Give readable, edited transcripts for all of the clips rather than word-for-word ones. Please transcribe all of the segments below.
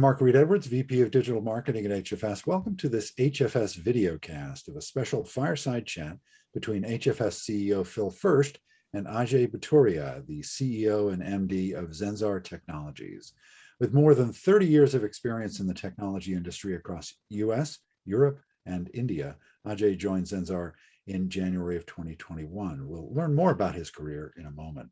Mark Reed-Edwards, VP of Digital Marketing at HFS. Welcome to this HFS Videocast of a special Fireside Chat between HFS CEO Phil Fersht and Ajay Bhutoria, the CEO and MD of Zensar Technologies. With more than 30 years of experience in the technology industry across US, Europe, and India, Ajay joined Zensar in January of 2021. We'll learn more about his career in a moment.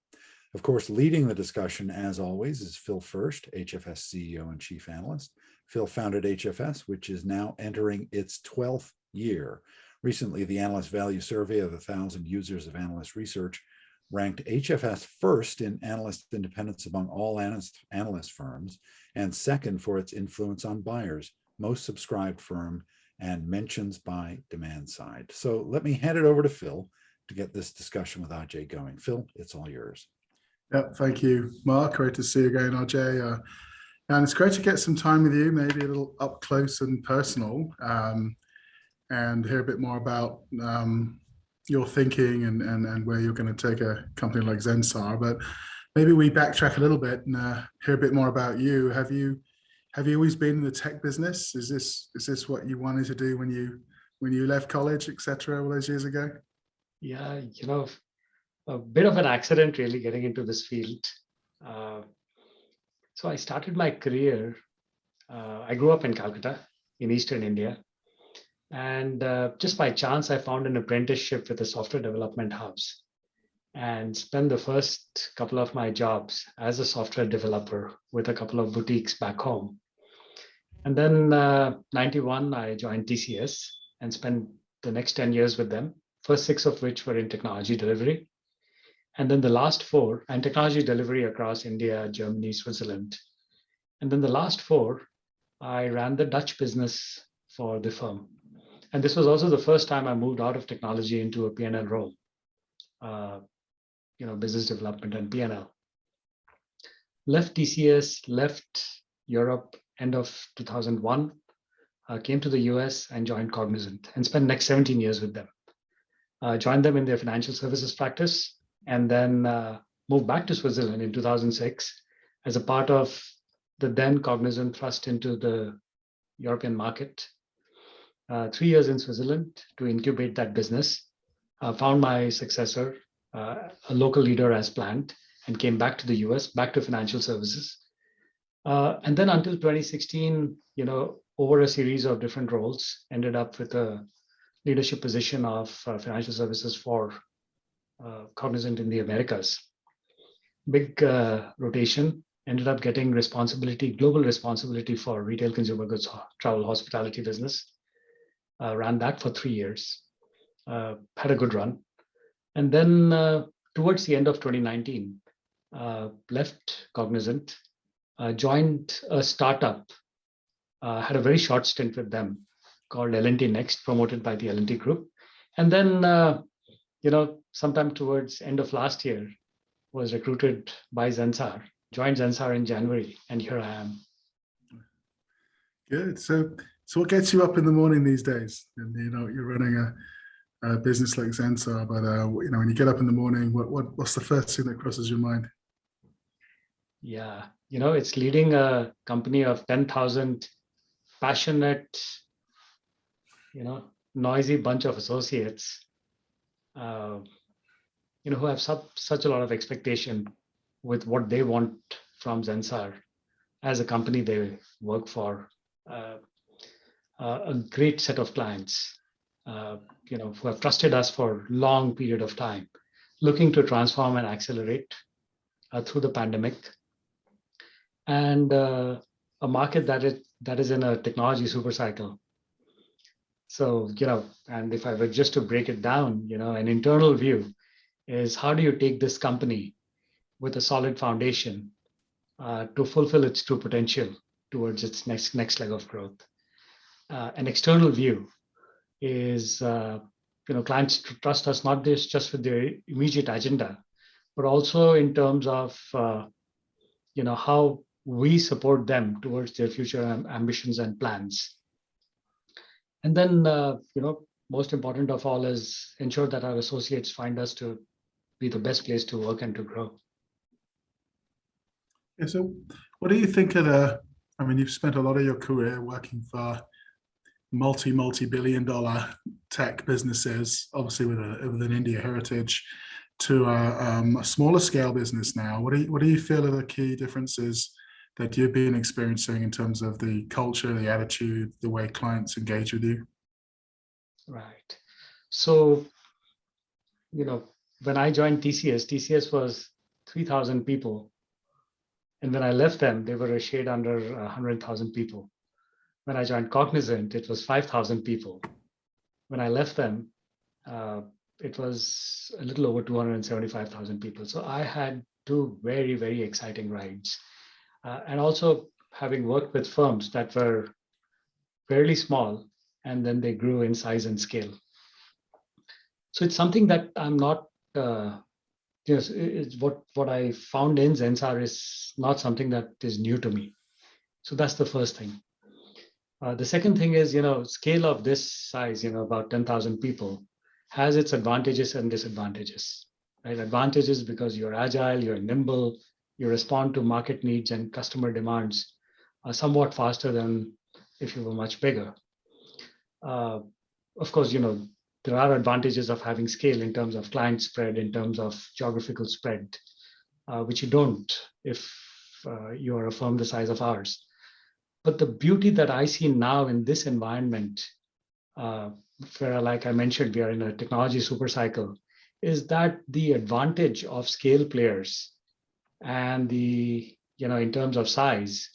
Of course, leading the discussion, as always, is Phil Fersht, HFS CEO and Chief Analyst. Phil founded HFS, which is now entering its 12th year. Recently, the Analyst Value Survey of 1,000 users of analyst research ranked HFS first in analyst independence among all analyst firms, and second for its influence on buyers, most subscribed firm, and mentions by demand side. So let me hand it over to Phil to get this discussion with Ajay going. Phil, it's all yours. Yeah, thank you, Mark. Great to see you again, Ajay. And it's great to get some time with you, maybe a little up close and personal, and hear a bit more about your thinking and where you're going to take a company like Zensar. But maybe we backtrack a little bit and hear a bit more about you. Have you always been in the tech business? Is this what you wanted to do when you left college, etc., all those years ago? Yeah, a bit of an accident really getting into this field. So I started my career, I grew up in Calcutta in Eastern India. And just by chance, I found an apprenticeship with a software development house and spent the first couple of my jobs as a software developer with a couple of boutiques back home. And then 91, I joined TCS and spent the next 10 years with them, first 6 of which were in technology delivery. And then the last 4, and technology delivery across India, Germany, Switzerland. And then the last 4, I ran the Dutch business for the firm. And this was also the first time I moved out of technology into a P&L role, business development and P&L. Left TCS, left Europe, end of 2001, came to the US and joined Cognizant and spent the next 17 years with them. Joined them in their financial services practice, and then moved back to Switzerland in 2006 as a part of the then Cognizant thrust into the European market. 3 years in Switzerland to incubate that business. Found my successor, a local leader as planned, and came back to the US, back to financial services. And then until 2016, over a series of different roles, ended up with a leadership position of financial services for Cognizant in the Americas. Big rotation, ended up getting global responsibility for retail consumer goods, travel, hospitality business. Ran that for 3 years, had a good run. And then towards the end of 2019, left Cognizant, joined a startup, had a very short stint with them called L&T Next, promoted by the L&T Group. And then, sometime towards end of last year, was recruited by Zensar, joined Zensar in January, and here I am. Good. So what gets you up in the morning these days? And you're running a business like Zensar, but when you get up in the morning, what's the first thing that crosses your mind? Yeah, it's leading a company of 10,000 passionate, noisy bunch of associates, who have such a lot of expectation with what they want from Zensar as a company they work for. A great set of clients, who have trusted us for a long period of time, looking to transform and accelerate through the pandemic, and a market that is in a technology super cycle. So, and if I were just to break it down, an internal view is how do you take this company with a solid foundation to fulfill its true potential towards its next leg of growth. An external view is, clients trust us not just with their immediate agenda, but also in terms of, how we support them towards their future ambitions and plans. And then, most important of all is ensure that our associates find us to be the best place to work and to grow. Yeah, so what do you think are I mean, you've spent a lot of your career working for multi-billion dollar tech businesses, obviously with an India heritage, to a smaller scale business now. What do you feel are the key differences that you've been experiencing in terms of the culture, the attitude, the way clients engage with you? Right. So, when I joined TCS was 3,000 people. And when I left them, they were a shade under 100,000 people. When I joined Cognizant, it was 5,000 people. When I left them, it was a little over 275,000 people. So I had two very, very exciting rides. And also having worked with firms that were fairly small, and then they grew in size and scale. So it's something that I'm not, it's what I found in Zensar is not something that is new to me. So that's the first thing. The second thing is, scale of this size, about 10,000 people, has its advantages and disadvantages. Right? Advantages because you're agile, you're nimble, you respond to market needs and customer demands somewhat faster than if you were much bigger. Of course, there are advantages of having scale in terms of client spread, in terms of geographical spread, which you don't if you're a firm the size of ours. But the beauty that I see now in this environment, where, like I mentioned, we are in a technology super cycle, is that the advantage of scale players and in terms of size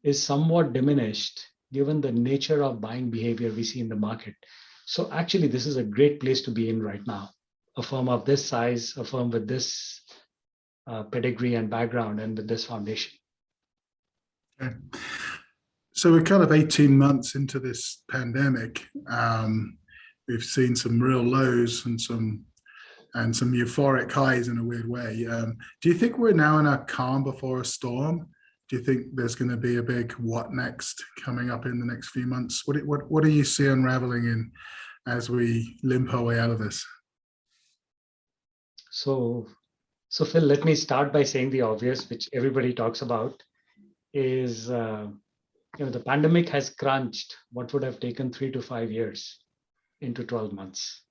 is somewhat diminished given the nature of buying behavior we see in the market. So actually, this is a great place to be in right now. A firm of this size, a firm with this pedigree and background and with this foundation. Okay. So we're kind of 18 months into this pandemic. We've seen some real lows and some euphoric highs in a weird way. Do you think we're now in a calm before a storm? Do you think there's going to be a big what next coming up in the next few months? What do you see unraveling in as we limp our way out of this? So Phil, let me start by saying the obvious, which everybody talks about, is the pandemic has crunched what would have taken 3 to 5 years into 12 months.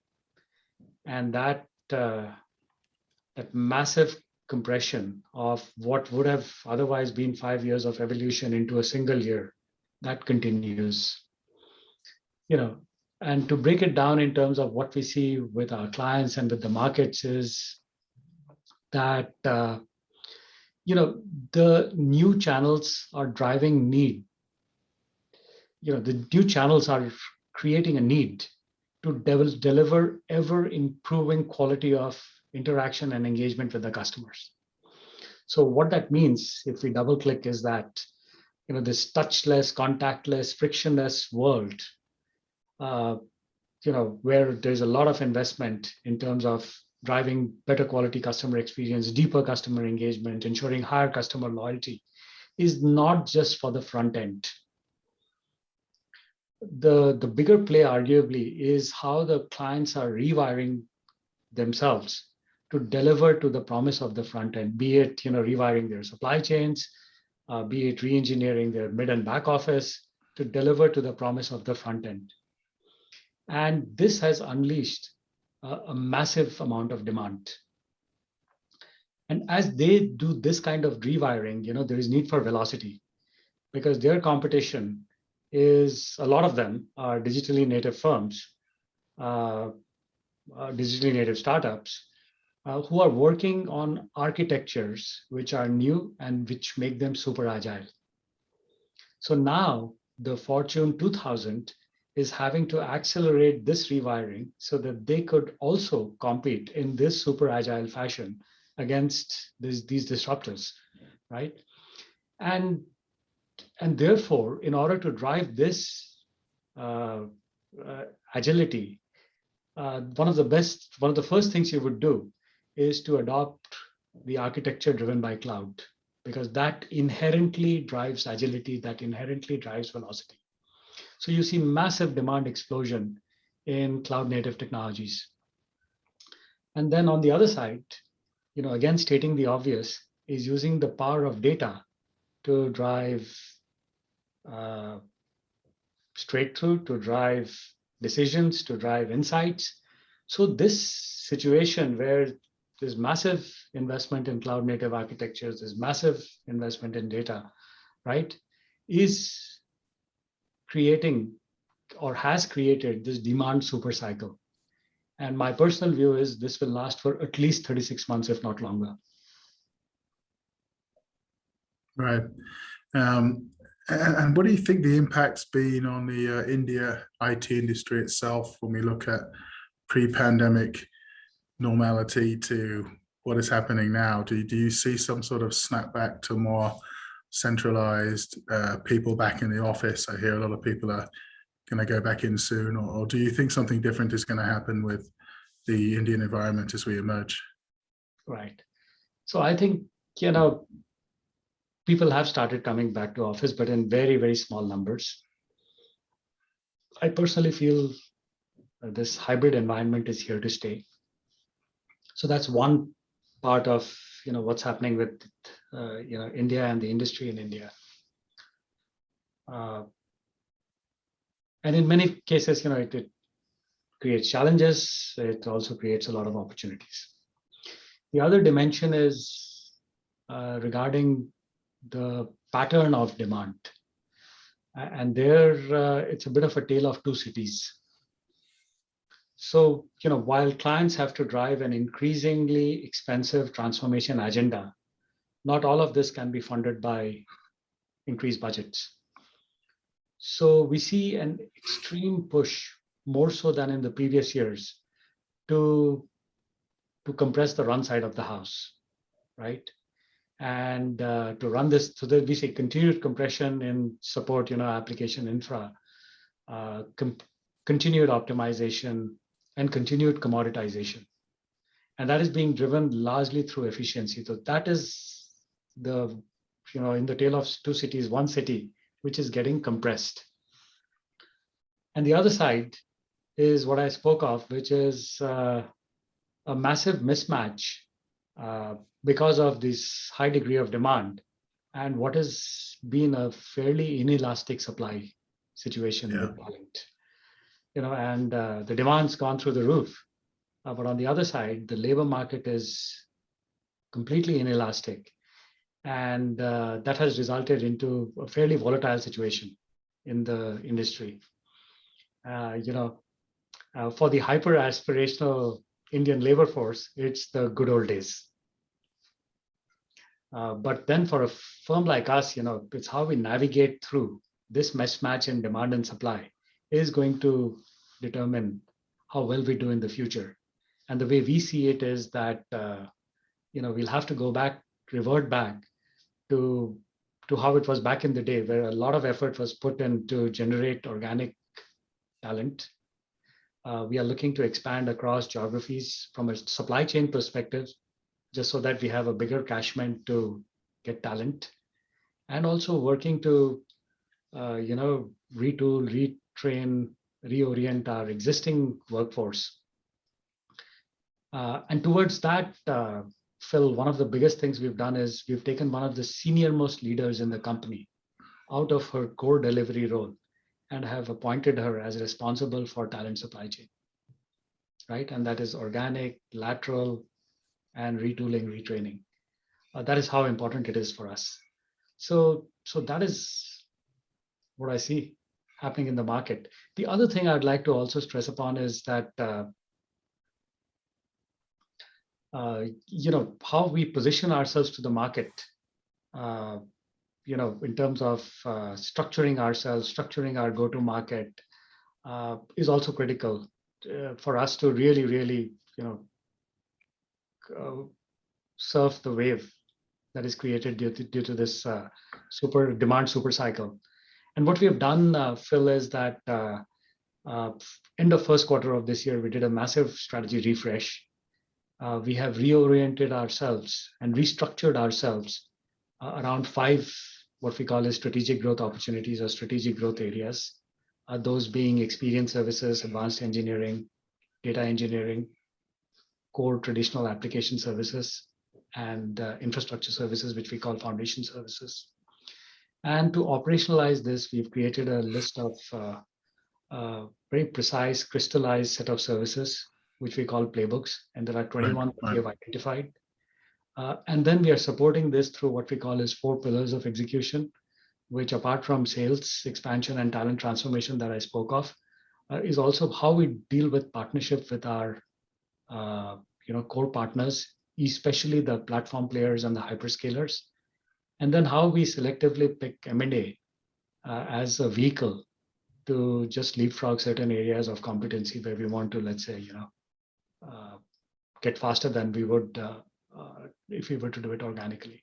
And that massive compression of what would have otherwise been 5 years of evolution into a single year, that continues. And to break it down in terms of what we see with our clients and with the markets is that the new channels are driving need. The new channels are creating a need to deliver ever improving quality of interaction and engagement with the customers. So what that means, if we double click, is that this touchless, contactless, frictionless world, where there's a lot of investment in terms of driving better quality customer experience, deeper customer engagement, ensuring higher customer loyalty, is not just for the front end. The bigger play, arguably, is how the clients are rewiring themselves to deliver to the promise of the front end, be it rewiring their supply chains, be it re-engineering their mid and back office to deliver to the promise of the front end. And this has unleashed a massive amount of demand. And as they do this kind of rewiring, there is need for velocity, because their competition is, a lot of them are digitally native firms, digitally native startups, who are working on architectures which are new and which make them super agile. So now the Fortune 2000 is having to accelerate this rewiring so that they could also compete in this super agile fashion against these disruptors, right? And therefore, in order to drive this agility, one of the first things you would do is to adopt the architecture driven by cloud, because that inherently drives agility, that inherently drives velocity. So you see massive demand explosion in cloud native technologies. And then on the other side, again, stating the obvious, is using the power of data to drive straight through, to drive decisions, to drive insights. So this situation where there's massive investment in cloud native architectures, there's massive investment in data, right, is creating or has created this demand super cycle. And my personal view is this will last for at least 36 months, if not longer. Right. And what do you think the impact's been on the India IT industry itself when we look at pre-pandemic normality to what is happening now? Do you see some sort of snapback to more centralized people back in the office? I hear a lot of people are going to go back in soon, or do you think something different is going to happen with the Indian environment as we emerge? Right. So I think, people have started coming back to office, but in very, very small numbers. I personally feel this hybrid environment is here to stay. So that's one part of what's happening with India and the industry in India. And in many cases, it creates challenges. It also creates a lot of opportunities. The other dimension is regarding the pattern of demand. And there, it's a bit of a tale of two cities. So, while clients have to drive an increasingly expensive transformation agenda, not all of this can be funded by increased budgets. So we see an extreme push, more so than in the previous years, to compress the run side of the house, right? And to run this, so that we see continued compression in support, application infra, continued optimization, and continued commoditization. And that is being driven largely through efficiency. So that is the, in the tale of two cities, one city, which is getting compressed. And the other side is what I spoke of, which is a massive mismatch because of this high degree of demand and what has been a fairly inelastic supply situation with talent. And the demand's gone through the roof. But on the other side, the labor market is completely inelastic. And that has resulted into a fairly volatile situation in the industry. For the hyper aspirational Indian labor force, it's the good old days. But then for a firm like us, it's how we navigate through this mismatch in demand and supply is going to determine how well we do in the future. And the way we see it is that, we'll have to revert back to how it was back in the day, where a lot of effort was put in to generate organic talent. We are looking to expand across geographies from a supply chain perspective, just so that we have a bigger catchment to get talent, and also working to, retool, retrain, reorient our existing workforce. And towards that, Phil, one of the biggest things we've done is we've taken one of the senior most leaders in the company out of her core delivery role and have appointed her as responsible for talent supply chain, right? And that is organic, lateral, and retooling, retraining. That is how important it is for us. So that is what I see happening in the market. The other thing I'd like to also stress upon is that how we position ourselves to the market, in terms of structuring ourselves, structuring our go-to-market, is also critical for us to really, really, surf the wave that is created due to this super demand super cycle. And what we have done, Phil, is that end of first quarter of this year, we did a massive strategy refresh. We have reoriented ourselves and restructured ourselves around 5, what we call as strategic growth opportunities or strategic growth areas, those being experience services, advanced engineering, data engineering, core traditional application services, and infrastructure services, which we call foundation services. And to operationalize this, we've created a list of very precise, crystallized set of services, which we call playbooks. And there are 21 that we have identified. And then we are supporting this through what we call as 4 pillars of execution, which apart from sales, expansion, and talent transformation that I spoke of, is also how we deal with partnership with our core partners, especially the platform players and the hyperscalers. And then how we selectively pick M&A as a vehicle to just leapfrog certain areas of competency where we want to, let's say, get faster than we would if we were to do it organically.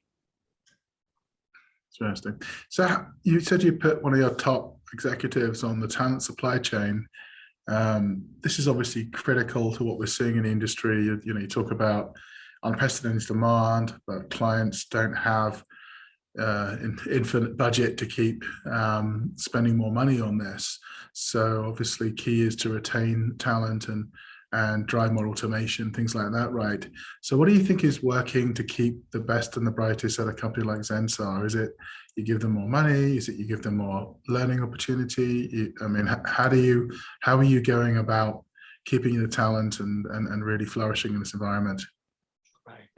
Interesting. So you said you put one of your top executives on the talent supply chain. This is obviously critical to what we're seeing in the industry. You talk about unprecedented demand, but clients don't have infinite budget to keep spending more money on this. So obviously key is to retain talent and drive more automation, things like that, right? So what do you think is working to keep the best and the brightest at a company like Zensar? Is it you give them more money? Is it you give them more learning opportunity? How are you going about keeping the talent and really flourishing in this environment?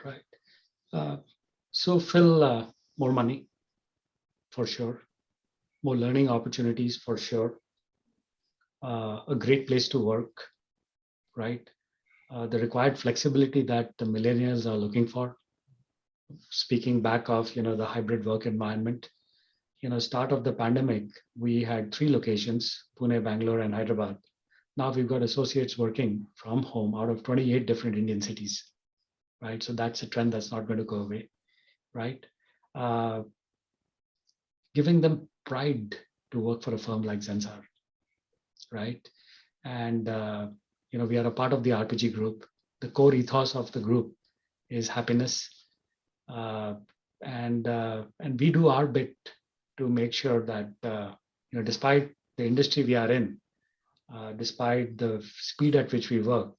Right. So Phil, more money, for sure. More learning opportunities, for sure. A great place to work, right? The required flexibility that the millennials are looking for. Speaking back of, the hybrid work environment, start of the pandemic, we had 3 locations, Pune, Bangalore, and Hyderabad. Now we've got associates working from home out of 28 different Indian cities, right? So that's a trend that's not going to go away, right? Giving them pride to work for a firm like Zensar, right? And, we are a part of the RPG group. The core ethos of the group is happiness. And we do our bit to make sure that, despite the industry we are in, despite the speed at which we work,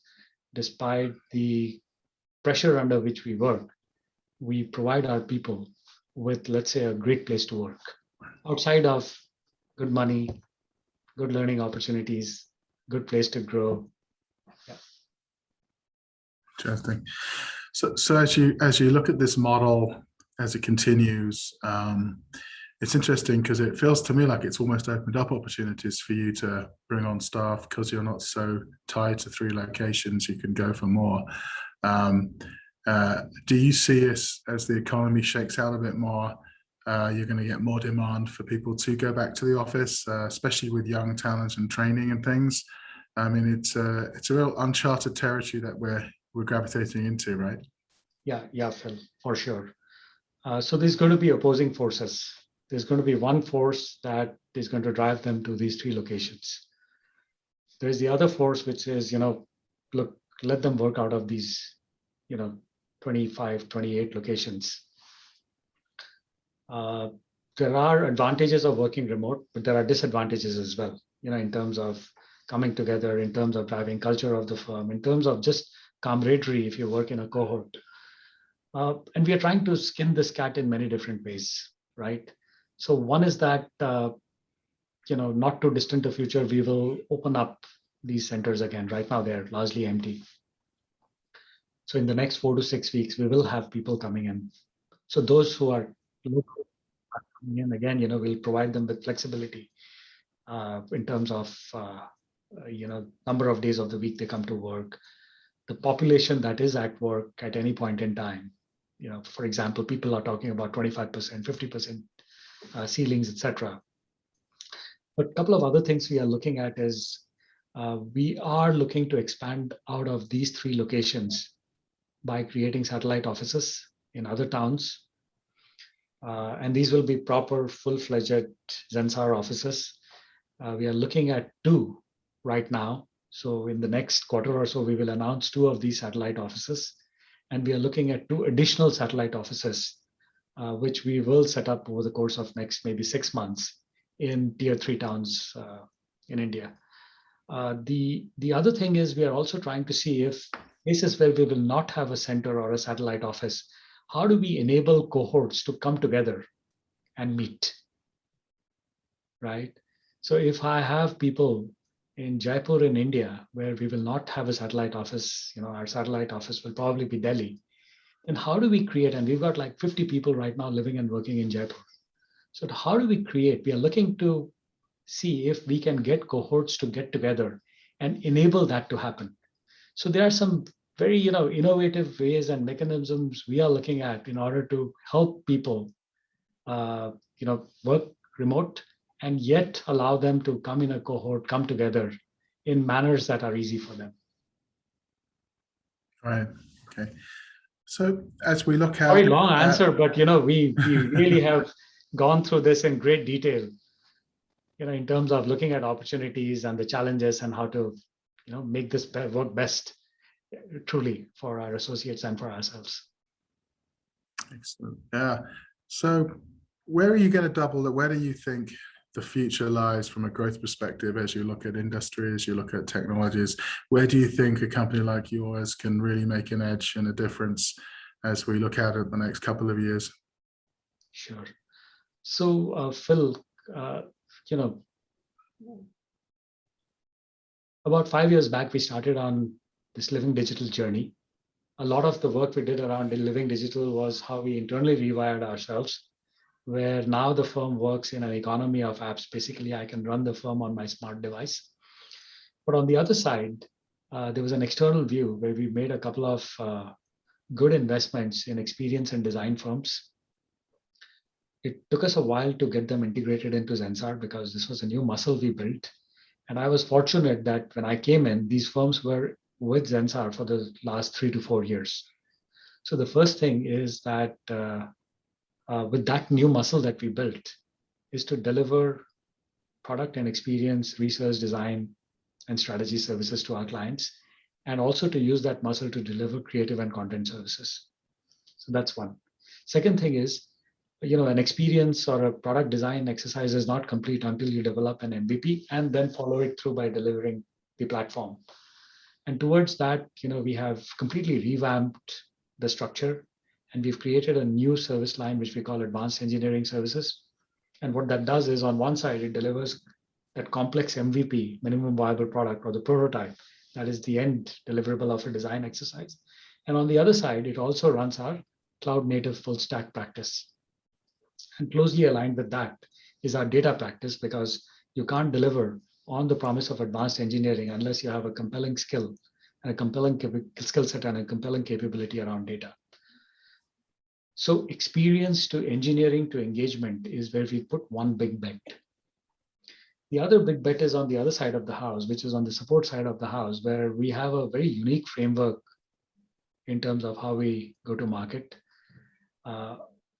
despite the pressure under which we work, we provide our people with, let's say, a great place to work outside of good money, good learning opportunities, good place to grow. Yeah. Interesting. So as you look at this model as it continues, it's interesting because it feels to me like it's almost opened up opportunities for you to bring on staff because you're not so tied to 3 locations. You can go for more. Do you see as the economy shakes out a bit more, you're going to get more demand for people to go back to the office, especially with young talent and training and things? I mean, it's a real uncharted territory that we're gravitating into, right? Yeah, Phil, for sure. So there's going to be opposing forces. There's going to be one force that is going to drive them to these 3 locations. There's the other force, which is, look, let them work out of these, 25, 28 locations. There are advantages of working remote, but there are disadvantages as well, in terms of coming together, in terms of driving culture of the firm, in terms of just camaraderie if you work in a cohort. And we are trying to skin this cat in many different ways, right? So one is that, not too distant a future, we will open up these centers again. Right now, they're largely empty. So in the next 4 to 6 weeks, we will have people coming in. So those who are local coming in again, we'll provide them with flexibility in terms of, number of days of the week they come to work, the population that is at work at any point in time. For example, people are talking about 25%, 50% ceilings, etc. But a couple of other things we are looking at is we are looking to expand out of these 3 locations by creating satellite offices in other towns. And these will be proper, full-fledged Zensar offices. We are looking at 2 right now. So in the next quarter or so, we will announce 2 of these satellite offices. And we are looking at 2 additional satellite offices, which we will set up over the course of next maybe 6 months in tier 3 towns in India. The other thing is we are also trying to see if places where we will not have a center or a satellite office, how do we enable cohorts to come together and meet? right? So if I have people in Jaipur in India, where we will not have a satellite office, our satellite office will probably be Delhi, then how do we create, and we've got like 50 people right now living and working in Jaipur. So how do we create? We are looking to see if we can get cohorts to get together and enable that to happen. So there are some very innovative ways and mechanisms we are looking at in order to help people work remote and yet allow them to come in a cohort, come together in manners that are easy for them. Right. Okay. So as we look out, very long answer, but we really have gone through this in great detail, in terms of looking at opportunities and the challenges and how to make this work best truly for our associates and for ourselves. Excellent. Yeah. So where are you going to double it? Where do you think the future lies from a growth perspective as you look at industries, you look at technologies? Where do you think a company like yours can really make an edge and a difference as we look out at the next couple of years? Sure. So, Phil, about 5 years back, we started on this living digital journey. A lot of the work we did around living digital was how we internally rewired ourselves, where now the firm works in an economy of apps. Basically, I can run the firm on my smart device. But on the other side, there was an external view where we made a couple of good investments in experience and design firms. It took us a while to get them integrated into Zensar because this was a new muscle we built. And I was fortunate that when I came in, these firms were with Zensar for the last 3 to 4 years. So the first thing is that with that new muscle that we built is to deliver product and experience, research, design, and strategy services to our clients, and also to use that muscle to deliver creative and content services. So that's one. Second thing is, an experience or a product design exercise is not complete until you develop an MVP and then follow it through by delivering the platform. And towards that, we have completely revamped the structure, and we've created a new service line, which we call Advanced Engineering Services. And what that does is, on one side, it delivers that complex MVP, minimum viable product, or the prototype, that is the end deliverable of a design exercise. And on the other side, it also runs our cloud native full stack practice. And closely aligned with that is our data practice, because you can't deliver on the promise of advanced engineering unless you have a compelling skill and a compelling skill set and a compelling capability around data. So experience to engineering to engagement is where we put one big bet. The other big bet is on the other side of the house, which is on the support side of the house, where we have a very unique framework in terms of how we go to market.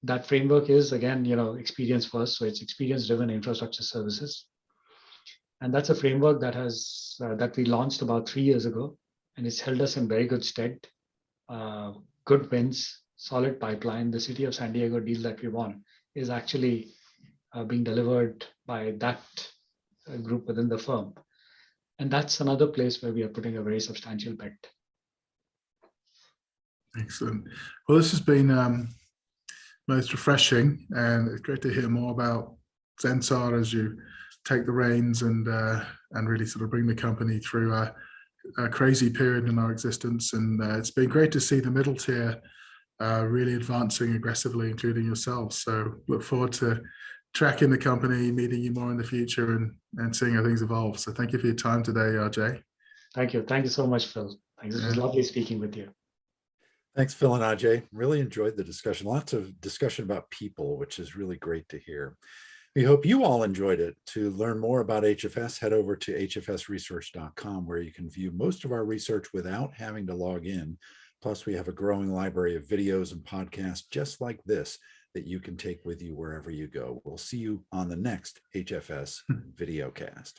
That framework is, again, experience first. So it's experience-driven infrastructure services. And that's a framework that we launched about 3 years ago, and it's held us in very good stead. Good wins, solid pipeline. The city of San Diego deal that we won is actually being delivered by that group within the firm. And that's another place where we are putting a very substantial bet. Excellent. Well, this has been most refreshing, and it's great to hear more about Zensar as you take the reins and really sort of bring the company through a crazy period in our existence. And it's been great to see the middle tier really advancing aggressively, including yourself. So look forward to tracking the company, meeting you more in the future, and seeing how things evolve. So thank you for your time today, Ajay. Thank you. Thank you so much, Phil. Thanks. It was lovely speaking with you. Thanks, Phil and Ajay. Really enjoyed the discussion. Lots of discussion about people, which is really great to hear. We hope you all enjoyed it. To learn more about HFS, head over to hfsresearch.com, where you can view most of our research without having to log in. Plus, we have a growing library of videos and podcasts just like this that you can take with you wherever you go. We'll see you on the next HFS Videocast.